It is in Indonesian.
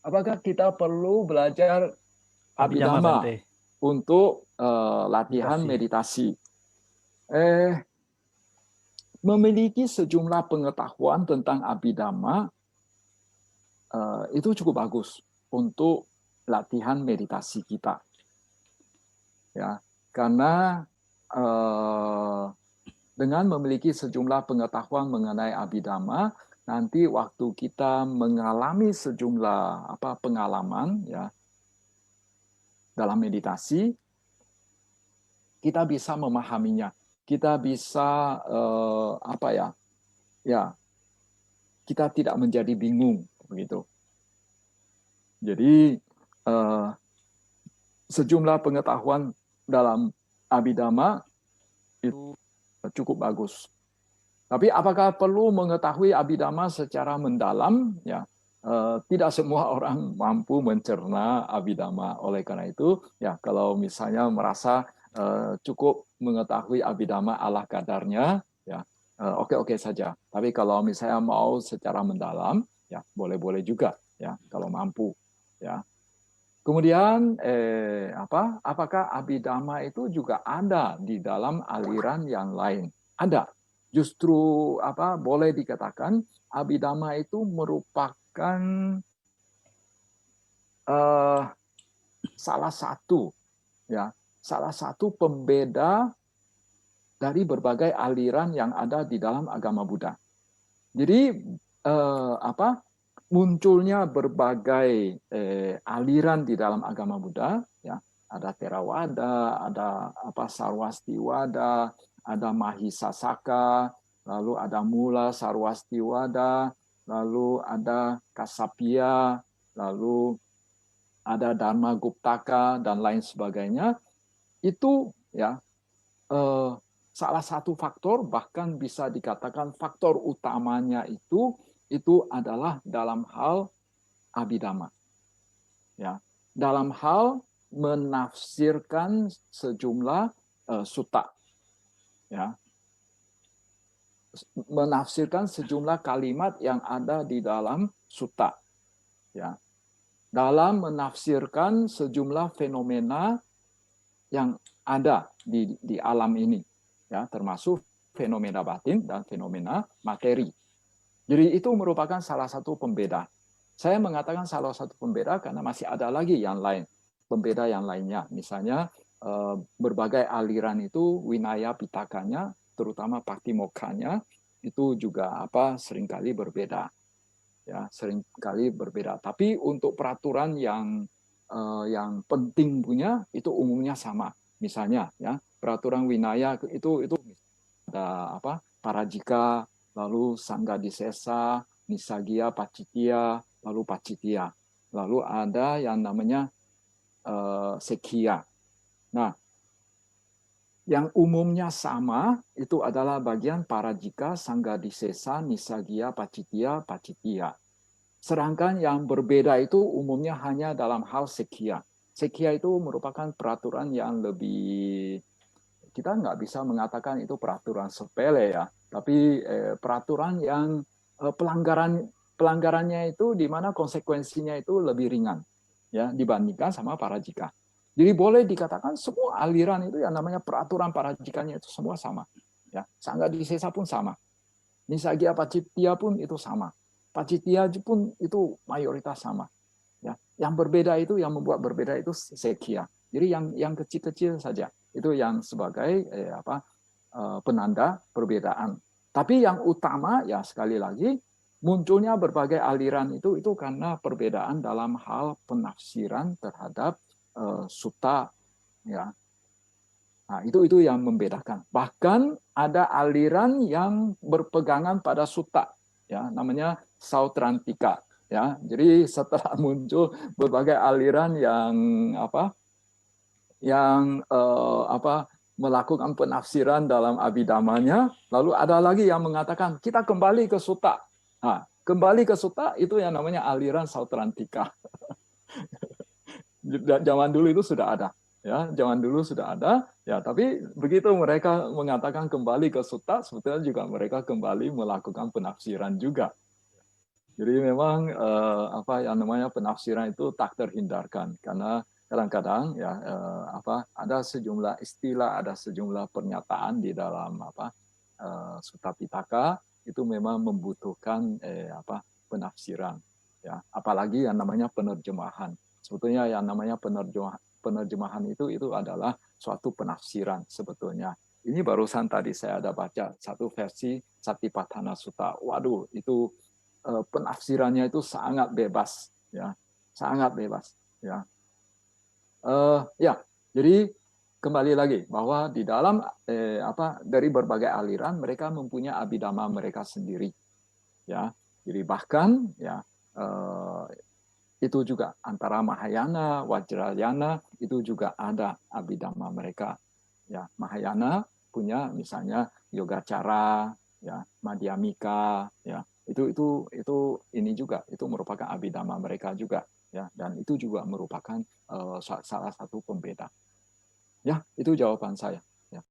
Apakah kita perlu belajar Abhidhamma Abhidhamma Bante. untuk latihan meditasi? Memiliki sejumlah pengetahuan tentang Abhidhamma itu cukup bagus untuk latihan meditasi kita, ya, karena dengan memiliki sejumlah pengetahuan mengenai Abhidhamma, nanti waktu kita mengalami sejumlah pengalaman, ya, dalam meditasi, kita bisa memahaminya, kita bisa kita tidak menjadi bingung begitu. Jadi sejumlah pengetahuan dalam Abhidhamma itu cukup bagus. Tapi apakah perlu mengetahui Abhidhamma secara mendalam? Ya, tidak semua orang mampu mencerna Abhidhamma. Oleh karena itu, ya, kalau misalnya merasa cukup mengetahui Abhidhamma ala kadarnya, ya, oke-oke saja. Tapi kalau misalnya mau secara mendalam, ya, boleh-boleh juga, ya, kalau mampu, ya. Kemudian apakah Abhidhamma itu juga ada di dalam aliran yang lain? Ada. Justru boleh dikatakan Abhidhamma itu merupakan salah satu pembeda dari berbagai aliran yang ada di dalam agama Buddha. Jadi munculnya berbagai aliran di dalam agama Buddha, ya, ada Theravada, ada Sarwastiwada, ada Mahisasaka, lalu ada Mula Sarwastiwada, lalu ada Kasapia, lalu ada Dharma Guptaka dan lain sebagainya. Itu, ya, salah satu faktor, bahkan bisa dikatakan faktor utamanya itu adalah dalam hal Abhidhamma, ya, dalam hal menafsirkan sejumlah sutta, ya, menafsirkan sejumlah kalimat yang ada di dalam sutta, ya, dalam menafsirkan sejumlah fenomena yang ada di alam ini, ya, termasuk fenomena batin dan fenomena materi. Jadi itu merupakan salah satu pembeda. Saya mengatakan salah satu pembeda karena masih ada lagi yang lain, pembeda yang lainnya. Misalnya berbagai aliran itu Vinaya Pitakanya, terutama Patimokkanya, itu juga seringkali berbeda. Ya, seringkali berbeda. Tapi untuk peraturan yang penting punya itu umumnya sama. Misalnya, ya, peraturan Vinaya itu ada Parajika, lalu Sanggadisesa, Nisagya, Pacitya, lalu Pacitya. Lalu ada yang namanya Sekhiya. Nah, yang umumnya sama itu adalah bagian Parajika, Sanggadisesa, Nisagya, Pacitya, Pacitya. Sedangkan yang berbeda itu umumnya hanya dalam hal Sekhiya. Sekhiya itu merupakan peraturan yang lebih, kita nggak bisa mengatakan itu peraturan sepele, ya, tapi peraturan yang pelanggarannya itu di mana konsekuensinya itu lebih ringan, ya, dibandingkan sama Parajika. Jadi boleh dikatakan semua aliran itu yang namanya peraturan Parajikanya itu semua sama, ya. Sanggadisesa pun sama, Nisagya Pacitya pun itu sama, Pacitya pun itu mayoritas sama, ya. Yang berbeda itu, yang membuat berbeda itu Sekhiya. Jadi yang kecil-kecil saja itu yang sebagai penanda perbedaan. Tapi yang utama, ya, sekali lagi, munculnya berbagai aliran itu karena perbedaan dalam hal penafsiran terhadap sutta, ya. Nah, itu yang membedakan. Bahkan ada aliran yang berpegangan pada sutta, ya, namanya Sautrantika, ya. Jadi setelah muncul berbagai aliran yang melakukan penafsiran dalam Abhidammanya, lalu ada lagi yang mengatakan kita kembali ke sutta. Nah, kembali ke sutta itu yang namanya aliran Sautrantika. Zaman dulu itu sudah ada. Ya, zaman dulu sudah ada, ya, tapi begitu mereka mengatakan kembali ke sutta, sebetulnya juga mereka kembali melakukan penafsiran juga. Jadi memang apa yang namanya penafsiran itu tak terhindarkan, karena kadang-kadang ya ada sejumlah istilah, ada sejumlah pernyataan di dalam Sutta Pitaka itu memang membutuhkan penafsiran, ya, apalagi yang namanya penerjemahan. Sebetulnya yang namanya penerjemahan itu adalah suatu penafsiran sebetulnya. Ini barusan tadi saya ada baca satu versi Satipatthana Sutta. Waduh, itu penafsirannya itu sangat bebas, ya, sangat bebas, ya. Ya, jadi kembali lagi bahwa di dalam dari berbagai aliran mereka mempunyai abhidhamma mereka sendiri, ya. Jadi bahkan ya itu juga antara Mahayana, Vajrayana itu juga ada abhidhamma mereka, ya. Mahayana punya misalnya Yogacara, ya, Madhyamika, ya, itu ini juga itu merupakan abhidhamma mereka juga, ya, dan itu juga merupakan salah satu pembeda, ya. Itu jawaban saya, ya.